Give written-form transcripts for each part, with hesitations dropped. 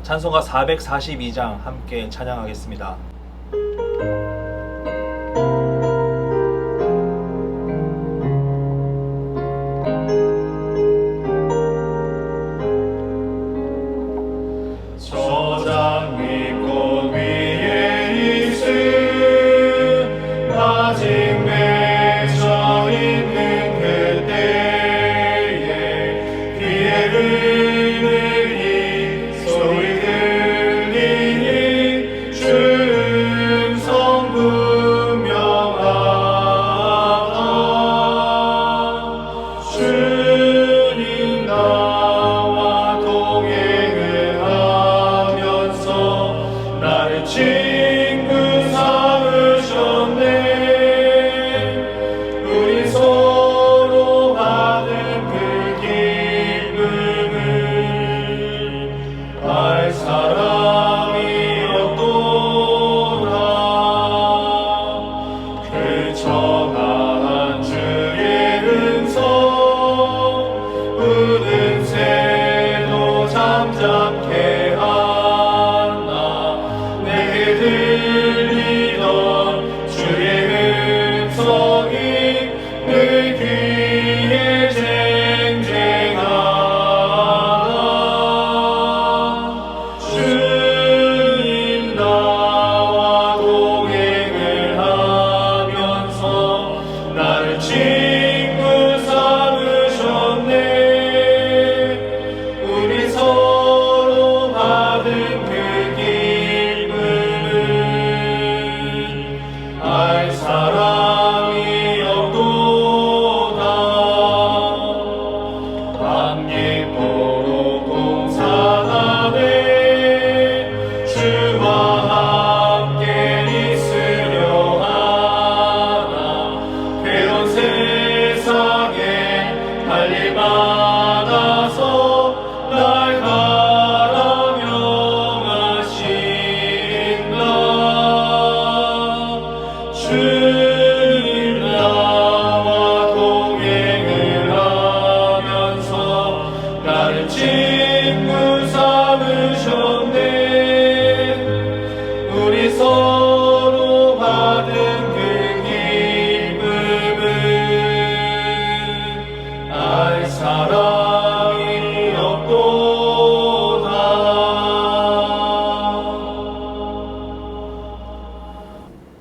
찬송가 442장 함께 찬양하겠습니다.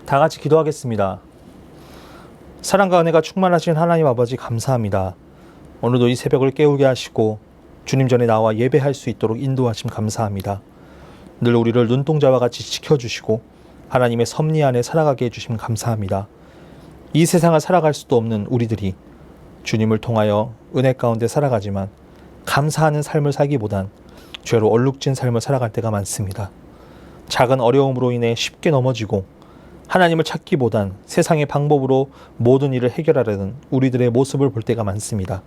다 같이 기도하겠습니다. 사랑과 은혜가 충만하신 하나님 아버지 감사합니다. 오늘도 이 새벽을 깨우게 하시고 주님 전에 나와 예배할 수 있도록 인도하심 감사합니다. 늘 우리를 눈동자와 같이 지켜주시고 하나님의 섭리 안에 살아가게 해주심 감사합니다. 이 세상을 살아갈 수도 없는 우리들이 주님을 통하여 은혜 가운데 살아가지만 감사하는 삶을 살기보단 죄로 얼룩진 삶을 살아갈 때가 많습니다. 작은 어려움으로 인해 쉽게 넘어지고 하나님을 찾기보단 세상의 방법으로 모든 일을 해결하려는 우리들의 모습을 볼 때가 많습니다.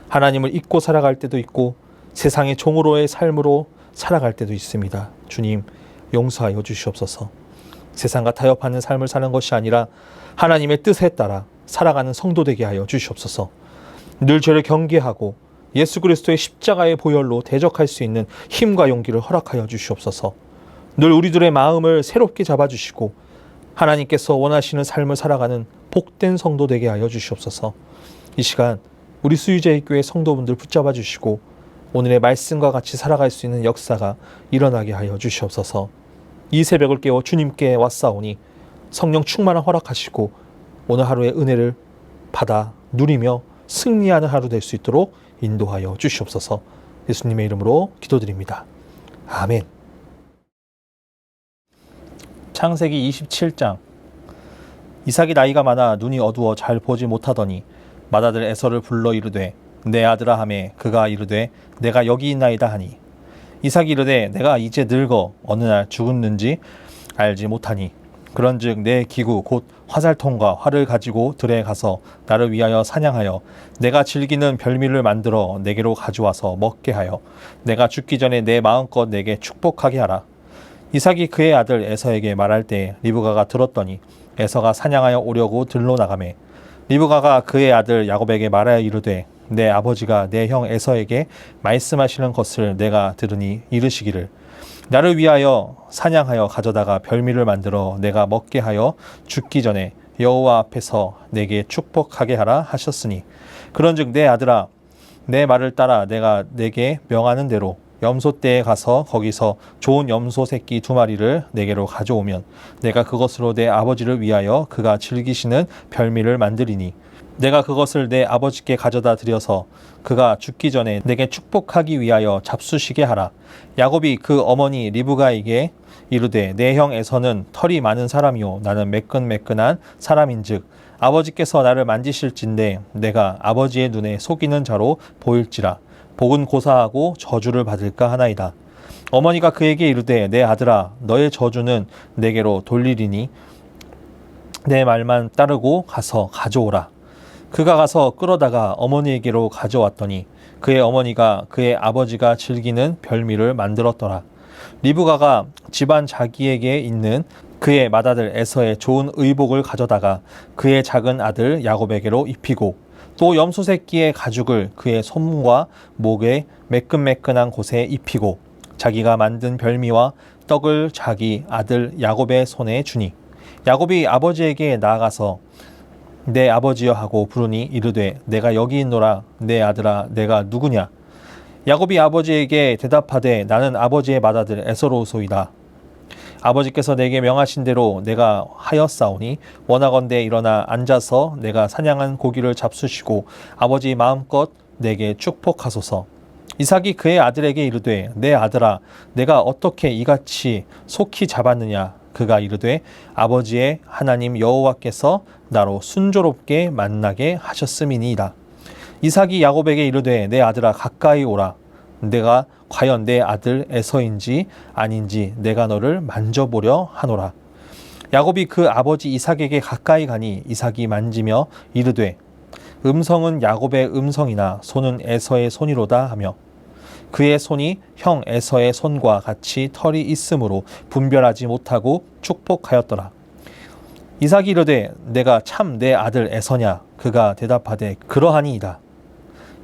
하나님을 잊고 살아갈 때도 있고 세상의 종으로의 삶으로 살아갈 때도 있습니다. 주님, 용서하여 주시옵소서. 세상과 타협하는 삶을 사는 것이 아니라 하나님의 뜻에 따라 살아가는 성도 되게 하여 주시옵소서. 늘 죄를 경계하고 예수 그리스도의 십자가의 보혈로 대적할 수 있는 힘과 용기를 허락하여 주시옵소서. 늘 우리들의 마음을 새롭게 잡아주시고 하나님께서 원하시는 삶을 살아가는 복된 성도 되게 하여 주시옵소서. 이 시간 우리 수유제일교회 성도분들 붙잡아 주시고 오늘의 말씀과 같이 살아갈 수 있는 역사가 일어나게 하여 주시옵소서. 이 새벽을 깨워 주님께 왔사오니 성령 충만한 허락하시고 오늘 하루의 은혜를 받아 누리며 승리하는 하루 될 수 있도록 인도하여 주시옵소서. 예수님의 이름으로 기도드립니다. 아멘. 창세기 27장. 이삭이 나이가 많아 눈이 어두워 잘 보지 못하더니 맏아들 에서를 불러 이르되 내 아들아 하매 그가 이르되 내가 여기 있나이다 하니 이삭이 이르되 내가 이제 늙어 어느 날 죽었는지 알지 못하니 그런즉 내 기구 곧 화살통과 활을 가지고 들에 가서 나를 위하여 사냥하여 내가 즐기는 별미를 만들어 내게로 가져와서 먹게 하여 내가 죽기 전에 내 마음껏 내게 축복하게 하라. 이삭이 그의 아들 에서에게 말할 때 리브가가 들었더니 에서가 사냥하여 오려고 들로 나가매 리브가가 그의 아들 야곱에게 말하여 이르되 내 아버지가 내 형 에서에게 말씀하시는 것을 내가 들으니 이르시기를 나를 위하여 사냥하여 가져다가 별미를 만들어 내가 먹게 하여 죽기 전에 여호와 앞에서 내게 축복하게 하라 하셨으니 그런즉 내 아들아 내 말을 따라 내가 내게 명하는 대로 염소떼에 가서 거기서 좋은 염소 새끼 2마리를 내게로 가져오면 내가 그것으로 내 아버지를 위하여 그가 즐기시는 별미를 만들이니 내가 그것을 내 아버지께 가져다 드려서 그가 죽기 전에 내게 축복하기 위하여 잡수시게 하라. 야곱이 그 어머니 리브가에게 이르되 내 형 에서는 털이 많은 사람이요 나는 매끈매끈한 사람인즉 아버지께서 나를 만지실진데 내가 아버지의 눈에 속이는 자로 보일지라 복은 고사하고 저주를 받을까 하나이다. 어머니가 그에게 이르되 내 아들아 너의 저주는 내게로 돌리리니 내 말만 따르고 가서 가져오라. 그가 가서 끌어다가 어머니에게로 가져왔더니 그의 어머니가 그의 아버지가 즐기는 별미를 만들었더라. 리브가가 집안 자기에게 있는 그의 맏아들 에서의 좋은 의복을 가져다가 그의 작은 아들 야곱에게로 입히고 또 염소 새끼의 가죽을 그의 손과 목에 매끈매끈한 곳에 입히고 자기가 만든 별미와 떡을 자기 아들 야곱의 손에 주니 야곱이 아버지에게 나아가서 내 아버지여 하고 부르니 이르되 내가 여기 있노라. 내 아들아 내가 누구냐. 야곱이 아버지에게 대답하되 나는 아버지의 맏아들 에서로소이다. 아버지께서 내게 명하신 대로 내가 하였사오니 원하건대 일어나 앉아서 내가 사냥한 고기를 잡수시고 아버지 마음껏 내게 축복하소서. 이삭이 그의 아들에게 이르되 내 아들아 내가 어떻게 이같이 속히 잡았느냐. 그가 이르되 아버지의 하나님 여호와께서 나로 순조롭게 만나게 하셨음이니이다. 이삭이 야곱에게 이르되 내 아들아 가까이 오라. 내가 과연 내 아들 에서인지 아닌지 내가 너를 만져보려 하노라. 야곱이 그 아버지 이삭에게 가까이 가니 이삭이 만지며 이르되 음성은 야곱의 음성이나 손은 에서의 손이로다 하며 그의 손이 형 에서의 손과 같이 털이 있으므로 분별하지 못하고 축복하였더라. 이삭이 이르되 내가 참 내 아들 에서냐. 그가 대답하되 그러하니이다.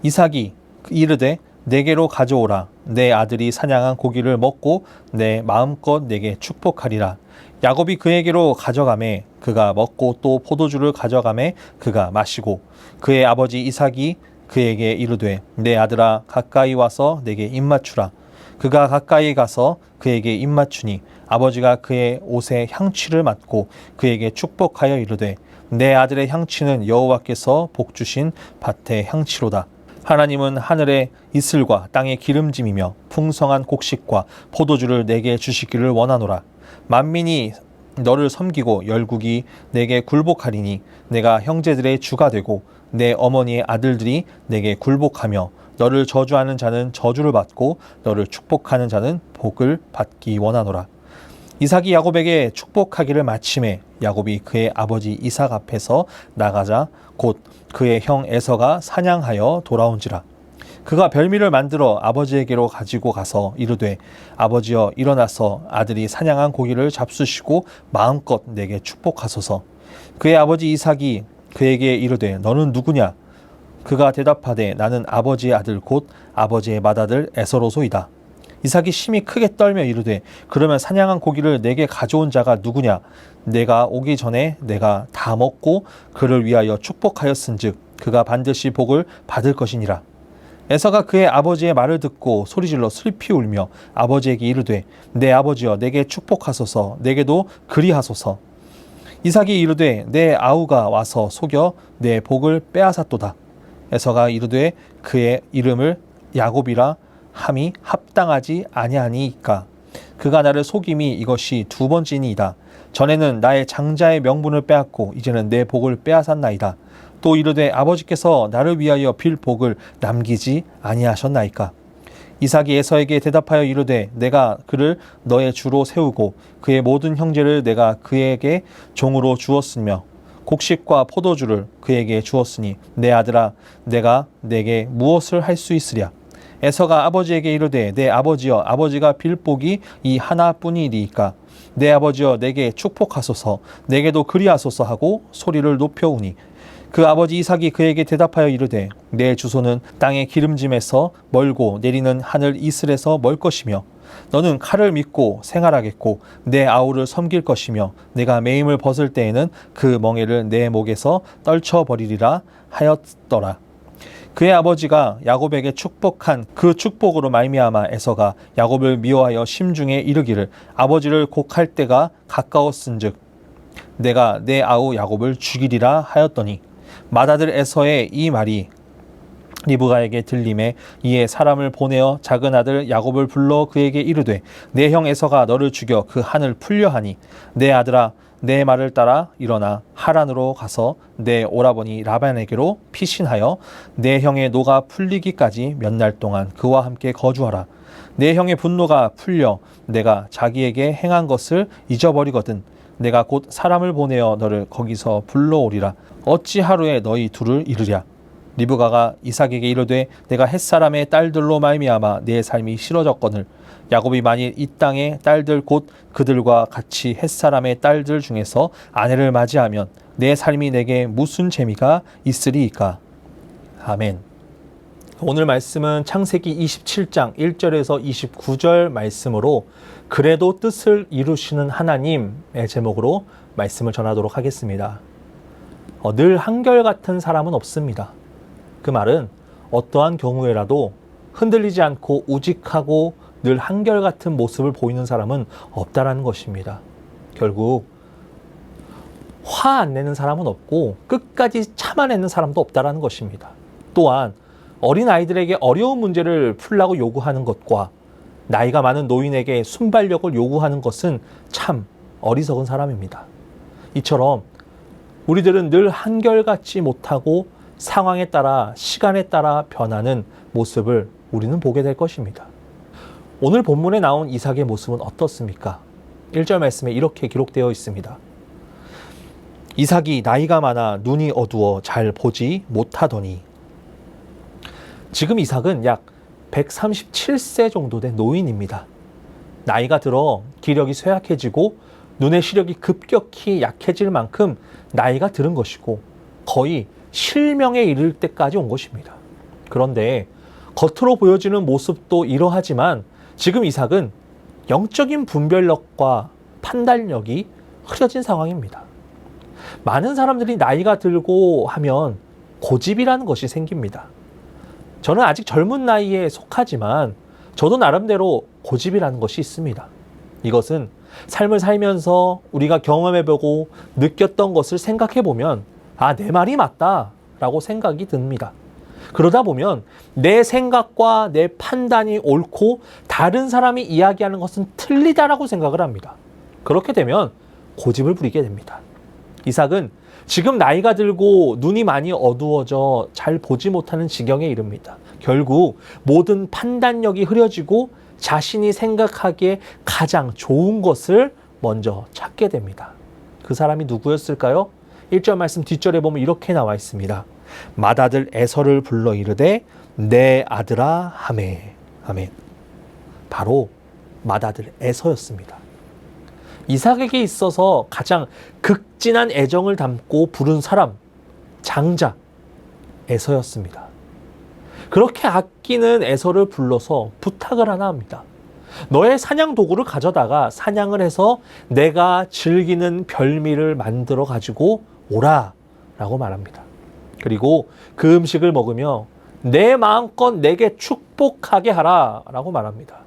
이삭이 이르되 내게로 가져오라. 내 아들이 사냥한 고기를 먹고 내 마음껏 내게 축복하리라. 야곱이 그에게로 가져가매 그가 먹고 또 포도주를 가져가매 그가 마시고 그의 아버지 이삭이 그에게 이르되 내 아들아 가까이 와서 내게 입맞추라. 그가 가까이 가서 그에게 입맞추니 아버지가 그의 옷에 향취를 맡고 그에게 축복하여 이르되 내 아들의 향취는 여호와께서 복주신 밭의 향취로다. 하나님은 하늘의 이슬과 땅의 기름짐이며 풍성한 곡식과 포도주를 내게 주시기를 원하노라. 만민이 너를 섬기고 열국이 내게 굴복하리니 내가 형제들의 주가 되고 내 어머니의 아들들이 내게 굴복하며 너를 저주하는 자는 저주를 받고 너를 축복하는 자는 복을 받기 원하노라. 이삭이 야곱에게 축복하기를 마침에 야곱이 그의 아버지 이삭 앞에서 나가자 곧 그의 형 에서가 사냥하여 돌아온지라. 그가 별미를 만들어 아버지에게로 가지고 가서 이르되 아버지여 일어나서 아들이 사냥한 고기를 잡수시고 마음껏 내게 축복하소서. 그의 아버지 이삭이 그에게 이르되 너는 누구냐. 그가 대답하되 나는 아버지의 아들 곧 아버지의 맏아들 에서로소이다. 이삭이 심히 크게 떨며 이르되 그러면 사냥한 고기를 내게 가져온 자가 누구냐. 내가 오기 전에 내가 다 먹고 그를 위하여 축복하였은즉 그가 반드시 복을 받을 것이니라. 에서가 그의 아버지의 말을 듣고 소리질러 슬피 울며 아버지에게 이르되 내 아버지여 내게 축복하소서. 내게도 그리하소서. 이삭이 이르되 내 아우가 와서 속여 내 복을 빼앗았도다. 에서가 이르되 그의 이름을 야곱이라 함이 합당하지 아니하니이까. 그가 나를 속임이 이것이 2번째니이다. 전에는 나의 장자의 명분을 빼앗고 이제는 내 복을 빼앗았나이다. 또 이르되 아버지께서 나를 위하여 빌 복을 남기지 아니하셨나이까. 이삭이 에서에게 대답하여 이르되 내가 그를 너의 주로 세우고 그의 모든 형제를 내가 그에게 종으로 주었으며 곡식과 포도주를 그에게 주었으니 내 아들아 내가 내게 무엇을 할 수 있으랴. 에서가 아버지에게 이르되 내 아버지여 아버지가 빌 복이 이 하나뿐이리이까. 내 아버지여 내게 축복하소서. 내게도 그리하소서 하고 소리를 높여우니 그 아버지 이삭이 그에게 대답하여 이르되 내 주소는 땅의 기름짐에서 멀고 내리는 하늘 이슬에서 멀 것이며 너는 칼을 믿고 생활하겠고 내 아우를 섬길 것이며 내가 매임을 벗을 때에는 그 멍에를 내 목에서 떨쳐버리리라 하였더라. 그의 아버지가 야곱에게 축복한 그 축복으로 말미암아 에서가 야곱을 미워하여 심중에 이르기를 아버지를 곡할 때가 가까웠은즉 내가 내 아우 야곱을 죽이리라 하였더니 맏아들 에서의 이 말이 리브가에게 들림에 이에 사람을 보내어 작은 아들 야곱을 불러 그에게 이르되 내 형 에서가 너를 죽여 그 한을 풀려 하니 내 아들아 내 말을 따라 일어나 하란으로 가서 내 오라버니 라반에게로 피신하여 내 형의 노가 풀리기까지 몇 날 동안 그와 함께 거주하라. 내 형의 분노가 풀려 내가 자기에게 행한 것을 잊어버리거든 내가 곧 사람을 보내어 너를 거기서 불러오리라. 어찌 하루에 너희 둘을 이르랴. 리브가가 이삭에게 이르되 내가 햇사람의 딸들로 말미암아 내 삶이 싫어졌거늘 야곱이 만일 이 땅의 딸들 곧 그들과 같이 햇사람의 딸들 중에서 아내를 맞이하면 내 삶이 내게 무슨 재미가 있으리이까. 아멘. 오늘 말씀은 창세기 27장 1절에서 29절 말씀으로 그래도 뜻을 이루시는 하나님의 제목으로 말씀을 전하도록 하겠습니다. 늘 한결같은 사람은 없습니다. 그 말은 어떠한 경우에라도 흔들리지 않고 우직하고 늘 한결같은 모습을 보이는 사람은 없다라는 것입니다. 결국 화 안 내는 사람은 없고 끝까지 참아내는 사람도 없다라는 것입니다. 또한 어린 아이들에게 어려운 문제를 풀라고 요구하는 것과 나이가 많은 노인에게 순발력을 요구하는 것은 참 어리석은 사람입니다. 이처럼 우리들은 늘 한결같지 못하고 상황에 따라 시간에 따라 변하는 모습을 우리는 보게 될 것입니다. 오늘 본문에 나온 이삭의 모습은 어떻습니까? 1절 말씀에 이렇게 기록되어 있습니다. 이삭이 나이가 많아 눈이 어두워 잘 보지 못하더니. 지금 이삭은 약 137세 정도 된 노인입니다. 나이가 들어 기력이 쇠약해지고 눈의 시력이 급격히 약해질 만큼 나이가 들은 것이고 거의 실명에 이를 때까지 온 것입니다. 그런데 겉으로 보여지는 모습도 이러하지만 지금 이삭은 영적인 분별력과 판단력이 흐려진 상황입니다. 많은 사람들이 나이가 들고 하면 고집이라는 것이 생깁니다. 저는 아직 젊은 나이에 속하지만 저도 나름대로 고집이라는 것이 있습니다. 이것은 삶을 살면서 우리가 경험해보고 느꼈던 것을 생각해보면 아, 내 말이 맞다 라고 생각이 듭니다. 그러다 보면 내 생각과 내 판단이 옳고 다른 사람이 이야기하는 것은 틀리다라고 생각을 합니다. 그렇게 되면 고집을 부리게 됩니다. 이삭은 지금 나이가 들고 눈이 많이 어두워져 잘 보지 못하는 지경에 이릅니다. 결국 모든 판단력이 흐려지고 자신이 생각하기에 가장 좋은 것을 먼저 찾게 됩니다. 그 사람이 누구였을까요? 1절 말씀 뒷절에 보면 이렇게 나와 있습니다. 맏아들 에서를 불러 이르되 내 아들아 하매. 아멘. 바로 맏아들 에서였습니다. 이삭에게 있어서 가장 극진한 애정을 담고 부른 사람, 장자 에서였습니다. 그렇게 아끼는 에서를 불러서 부탁을 하나 합니다. 너의 사냥 도구를 가져다가 사냥을 해서 내가 즐기는 별미를 만들어 가지고 오라 라고 말합니다. 그리고 그 음식을 먹으며 내 마음껏 내게 축복하게 하라 라고 말합니다.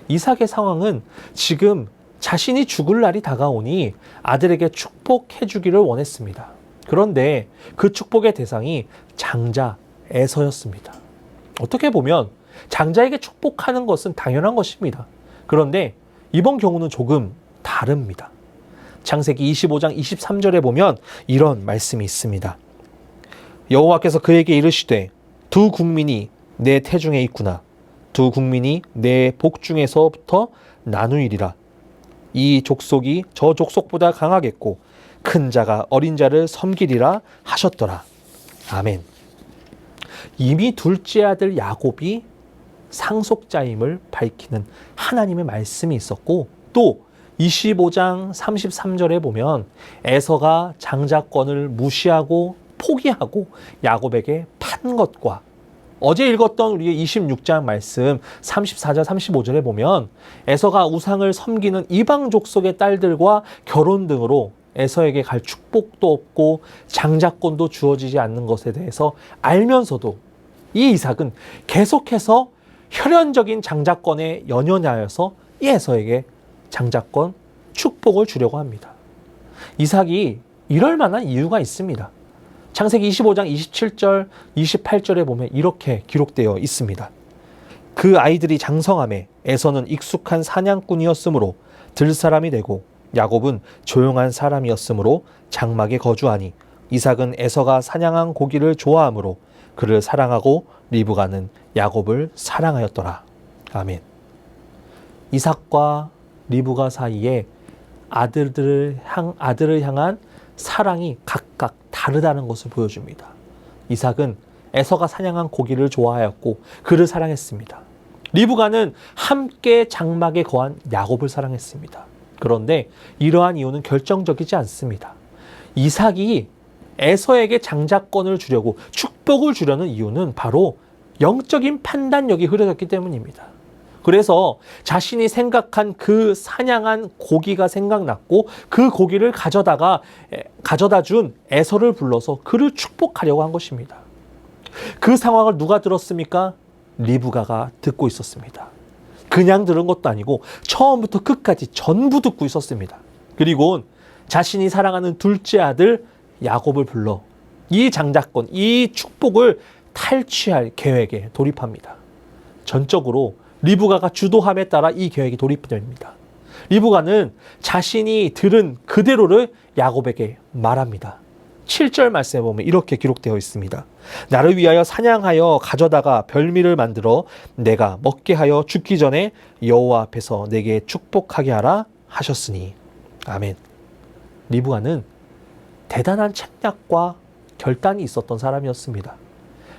이삭의 상황은 지금 자신이 죽을 날이 다가오니 아들에게 축복해 주기를 원했습니다. 그런데 그 축복의 대상이 장자 에서였습니다. 어떻게 보면 장자에게 축복하는 것은 당연한 것입니다. 그런데 이번 경우는 조금 다릅니다. 창세기 25장 23절에 보면 이런 말씀이 있습니다. 여호와께서 그에게 이르시되 두 국민이 내 태중에 있구나. 두 국민이 내 복중에서부터 나누이리라. 이 족속이 저 족속보다 강하겠고 큰 자가 어린 자를 섬기리라 하셨더라. 아멘. 이미 둘째 아들 야곱이 상속자임을 밝히는 하나님의 말씀이 있었고 또 25장 33절에 보면 에서가 장자권을 무시하고 포기하고 야곱에게 판 것과 어제 읽었던 우리의 26장 말씀 34절 35절에 보면 에서가 우상을 섬기는 이방 족속의 딸들과 결혼 등으로 에서에게 갈 축복도 없고 장자권도 주어지지 않는 것에 대해서 알면서도 이 이삭은 계속해서 혈연적인 장자권에 연연하여서 이 에서에게 장자권 축복을 주려고 합니다. 이삭이 이럴 만한 이유가 있습니다. 창세기 25장 27절, 28절에 보면 이렇게 기록되어 있습니다. 그 아이들이 장성함에 에서는 익숙한 사냥꾼이었으므로 들사람이 되고 야곱은 조용한 사람이었으므로 장막에 거주하니 이삭은 에서가 사냥한 고기를 좋아하므로 그를 사랑하고 리브가는 야곱을 사랑하였더라. 아멘. 이삭과 리브가 사이에 아들을 향한 사랑이 각각 다르다는 것을 보여줍니다. 이삭은 에서가 사냥한 고기를 좋아하였고 그를 사랑했습니다. 리브가는 함께 장막에 거한 야곱을 사랑했습니다. 그런데 이러한 이유는 결정적이지 않습니다. 이삭이 에서에게 장자권을 주려고 축복을 주려는 이유는 바로 영적인 판단력이 흐려졌기 때문입니다. 그래서 자신이 생각한 그 사냥한 고기가 생각났고 그 고기를 가져다 준 에서를 불러서 그를 축복하려고 한 것입니다. 그 상황을 누가 들었습니까? 리브가가 듣고 있었습니다. 그냥 들은 것도 아니고 처음부터 끝까지 전부 듣고 있었습니다. 그리고 자신이 사랑하는 둘째 아들 야곱을 불러 이 장자권, 이 축복을 탈취할 계획에 돌입합니다. 전적으로 리브가가 주도함에 따라 이 계획이 돌입됩니다. 리브가는 자신이 들은 그대로를 야곱에게 말합니다. 7절 말씀에 보면 이렇게 기록되어 있습니다. 나를 위하여 사냥하여 가져다가 별미를 만들어 내가 먹게 하여 죽기 전에 여호와 앞에서 내게 축복하게 하라 하셨으니. 아멘. 리브가는 대단한 책략과 결단이 있었던 사람이었습니다.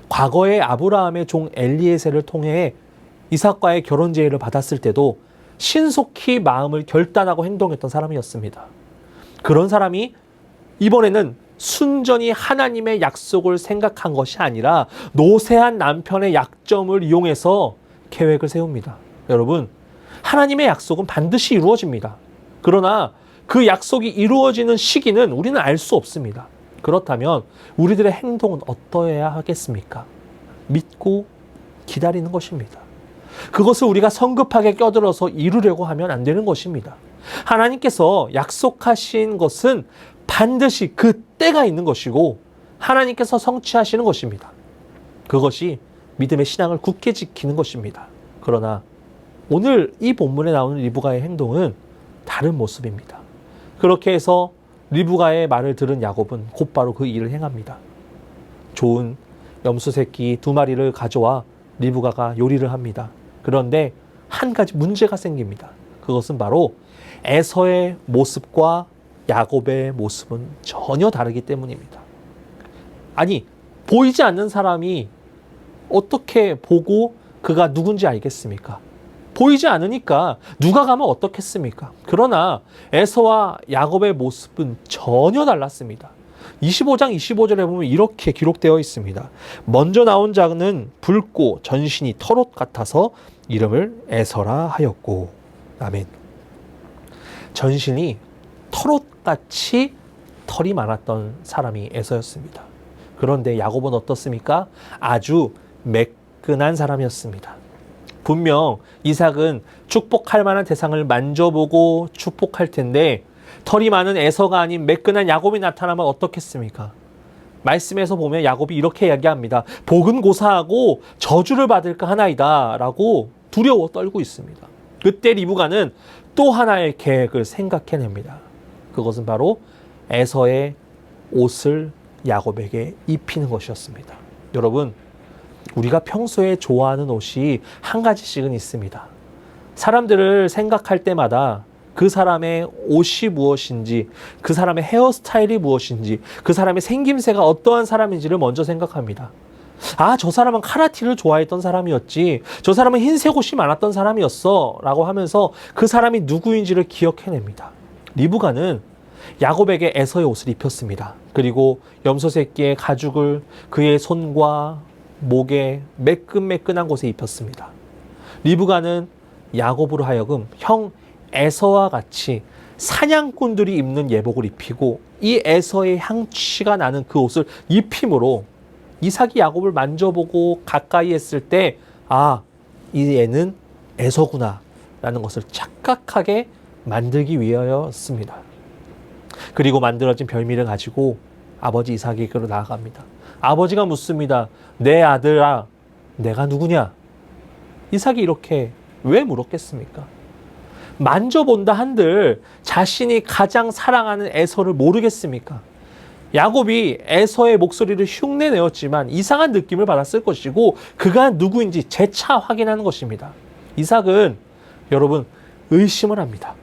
과거에 아브라함의 종 엘리에셀을 통해 이삭과의 결혼 제의를 받았을 때도 신속히 마음을 결단하고 행동했던 사람이었습니다. 그런 사람이 이번에는 순전히 하나님의 약속을 생각한 것이 아니라 노쇠한 남편의 약점을 이용해서 계획을 세웁니다. 여러분, 하나님의 약속은 반드시 이루어집니다. 그러나 그 약속이 이루어지는 시기는 우리는 알 수 없습니다. 그렇다면 우리들의 행동은 어떠해야 하겠습니까? 믿고 기다리는 것입니다. 그것을 우리가 성급하게 껴들어서 이루려고 하면 안 되는 것입니다. 하나님께서 약속하신 것은 반드시 그 때가 있는 것이고 하나님께서 성취하시는 것입니다. 그것이 믿음의 신앙을 굳게 지키는 것입니다. 그러나 오늘 이 본문에 나오는 리브가의 행동은 다른 모습입니다. 그렇게 해서 리브가의 말을 들은 야곱은 곧바로 그 일을 행합니다. 좋은 염소 새끼 2마리를 가져와 리브가가 요리를 합니다. 그런데 한 가지 문제가 생깁니다. 그것은 바로 에서의 모습과 야곱의 모습은 전혀 다르기 때문입니다. 아니, 보이지 않는 사람이 어떻게 보고 그가 누군지 알겠습니까? 보이지 않으니까 누가 가면 어떻겠습니까? 그러나 에서와 야곱의 모습은 전혀 달랐습니다. 25장 25절에 보면 이렇게 기록되어 있습니다. 먼저 나온 자는 붉고 전신이 털옷 같아서 이름을 에서라 하였고. 아멘. 전신이 털옷같이 털이 많았던 사람이 에서였습니다. 그런데 야곱은 어떻습니까? 아주 매끈한 사람이었습니다. 분명 이삭은 축복할 만한 대상을 만져보고 축복할 텐데 털이 많은 에서가 아닌 매끈한 야곱이 나타나면 어떻겠습니까? 말씀에서 보면 야곱이 이렇게 이야기합니다. 복은 고사하고 저주를 받을까 하나이다 라고 두려워 떨고 있습니다. 그때 리브가는 또 하나의 계획을 생각해냅니다. 그것은 바로 에서의 옷을 야곱에게 입히는 것이었습니다. 여러분, 우리가 평소에 좋아하는 옷이 한 가지씩은 있습니다. 사람들을 생각할 때마다 그 사람의 옷이 무엇인지, 그 사람의 헤어스타일이 무엇인지, 그 사람의 생김새가 어떠한 사람인지를 먼저 생각합니다. 아, 저 사람은 카라티를 좋아했던 사람이었지, 저 사람은 흰색 옷이 많았던 사람이었어 라고 하면서 그 사람이 누구인지를 기억해냅니다. 리브가는 야곱에게 에서의 옷을 입혔습니다. 그리고 염소 새끼의 가죽을 그의 손과 목에 매끈매끈한 곳에 입혔습니다. 리브가는 야곱으로 하여금 형 에서와 같이 사냥꾼들이 입는 예복을 입히고 이 에서의 향취가 나는 그 옷을 입힘으로 이삭이 야곱을 만져보고 가까이 했을 때 이 애는 에서구나 라는 것을 착각하게 만들기 위하였습니다. 그리고 만들어진 별미를 가지고 아버지 이삭에게로 나아갑니다. 아버지가 묻습니다. 내 아들아, 내가 누구냐? 이삭이 이렇게 왜 물었겠습니까? 만져본다 한들 자신이 가장 사랑하는 에서를 모르겠습니까? 야곱이 에서의 목소리를 흉내내었지만 이상한 느낌을 받았을 것이고 그가 누구인지 재차 확인하는 것입니다. 이삭은 여러분 의심을 합니다.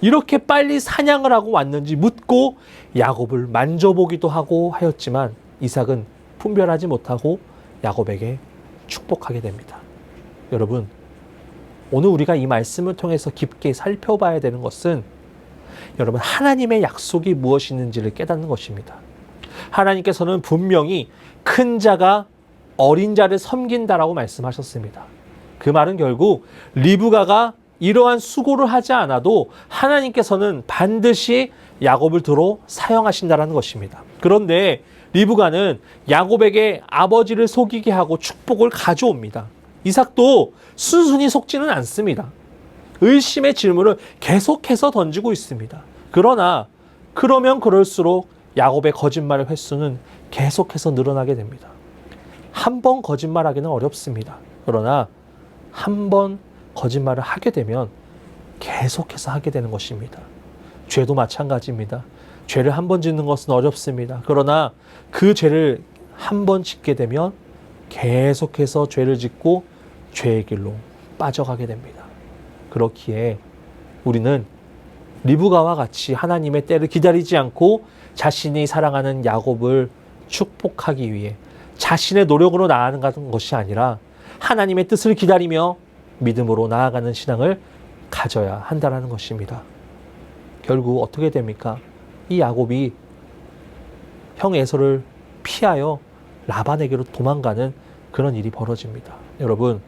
이렇게 빨리 사냥을 하고 왔는지 묻고 야곱을 만져보기도 하고 하였지만 이삭은 분별하지 못하고 야곱에게 축복하게 됩니다. 여러분, 오늘 우리가 이 말씀을 통해서 깊게 살펴봐야 되는 것은 여러분 하나님의 약속이 무엇이 있는지를 깨닫는 것입니다. 하나님께서는 분명히 큰 자가 어린 자를 섬긴다라고 말씀하셨습니다. 그 말은 결국 리브가가 이러한 수고를 하지 않아도 하나님께서는 반드시 야곱을 들어 사용하신다는 것입니다. 그런데 리브가는 야곱에게 아버지를 속이게 하고 축복을 가져옵니다. 이삭도 순순히 속지는 않습니다. 의심의 질문을 계속해서 던지고 있습니다. 그러면 그럴수록 야곱의 거짓말의 횟수는 계속해서 늘어나게 됩니다. 한 번 거짓말하기는 어렵습니다. 그러나 한 번 거짓말을 하게 되면 계속해서 하게 되는 것입니다. 죄도 마찬가지입니다. 죄를 한 번 짓는 것은 어렵습니다. 그러나 그 죄를 한 번 짓게 되면 계속해서 죄를 짓고 죄의 길로 빠져가게 됩니다. 그렇기에 우리는 리브가와 같이 하나님의 때를 기다리지 않고 자신이 사랑하는 야곱을 축복하기 위해 자신의 노력으로 나아가는 것이 아니라 하나님의 뜻을 기다리며 믿음으로 나아가는 신앙을 가져야 한다는 것입니다. 결국 어떻게 됩니까? 이 야곱이 형 에서를 피하여 라반에게로 도망가는 그런 일이 벌어집니다. 여러분,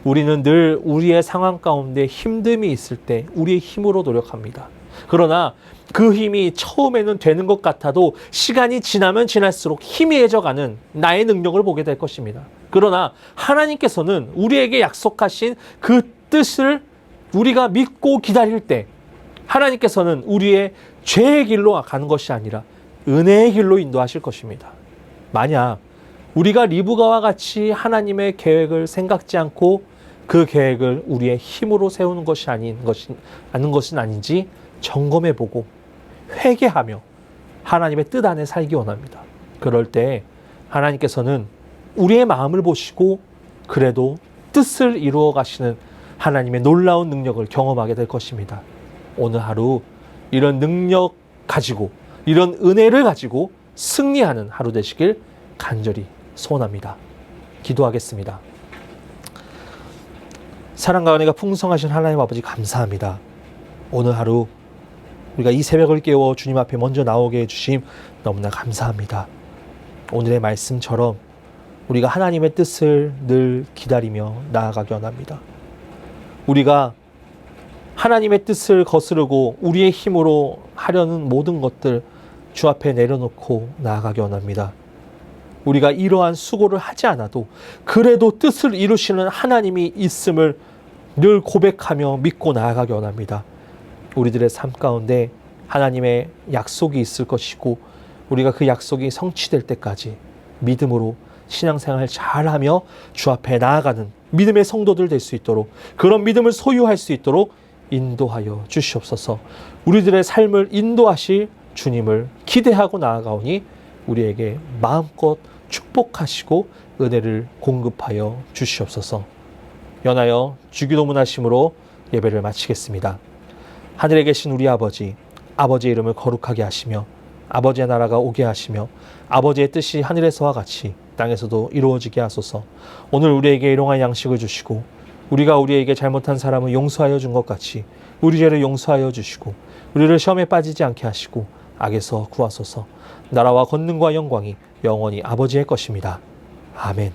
우리는 늘 우리의 상황 가운데 힘듦이 있을 때 우리의 힘으로 노력합니다. 그러나 그 힘이 처음에는 되는 것 같아도 시간이 지나면 지날수록 희미해져가는 나의 능력을 보게 될 것입니다. 그러나 하나님께서는 우리에게 약속하신 그 뜻을 우리가 믿고 기다릴 때 하나님께서는 우리의 죄의 길로 가는 것이 아니라 은혜의 길로 인도하실 것입니다. 만약 우리가 리브가와 같이 하나님의 계획을 생각지 않고 그 계획을 우리의 힘으로 세우는 것이 아닌 것은 아닌지 점검해보고 회개하며 하나님의 뜻 안에 살기 원합니다. 그럴 때 하나님께서는 우리의 마음을 보시고 그래도 뜻을 이루어 가시는 하나님의 놀라운 능력을 경험하게 될 것입니다. 오늘 하루 이런 능력 가지고 이런 은혜를 가지고 승리하는 하루 되시길 간절히 소원합니다. 기도하겠습니다. 사랑과 은혜가 풍성하신 하나님 아버지 감사합니다. 오늘 하루 우리가 이 새벽을 깨워 주님 앞에 먼저 나오게 해주심 너무나 감사합니다. 오늘의 말씀처럼 우리가 하나님의 뜻을 늘 기다리며 나아가기 원합니다. 우리가 하나님의 뜻을 거스르고 우리의 힘으로 하려는 모든 것들 주 앞에 내려놓고 나아가기 원합니다. 우리가 이러한 수고를 하지 않아도 그래도 뜻을 이루시는 하나님이 있음을 늘 고백하며 믿고 나아가기 원합니다. 우리들의 삶 가운데 하나님의 약속이 있을 것이고 우리가 그 약속이 성취될 때까지 믿음으로 신앙생활 잘하며 주 앞에 나아가는 믿음의 성도들 될 수 있도록 그런 믿음을 소유할 수 있도록 인도하여 주시옵소서. 우리들의 삶을 인도하실 주님을 기대하고 나아가오니 우리에게 마음껏 축복하시고 은혜를 공급하여 주시옵소서. 연하여 주기도문하심으로 예배를 마치겠습니다. 하늘에 계신 우리 아버지, 아버지의 이름을 거룩하게 하시며 아버지의 나라가 오게 하시며 아버지의 뜻이 하늘에서와 같이 땅에서도 이루어지게 하소서. 오늘 우리에게 일용할 양식을 주시고 우리가 우리에게 잘못한 사람을 용서하여 준 것 같이 우리 죄를 용서하여 주시고 우리를 시험에 빠지지 않게 하시고 악에서 구하소서. 나라와 권능과 영광이 영원히 아버지의 것입니다. 아멘.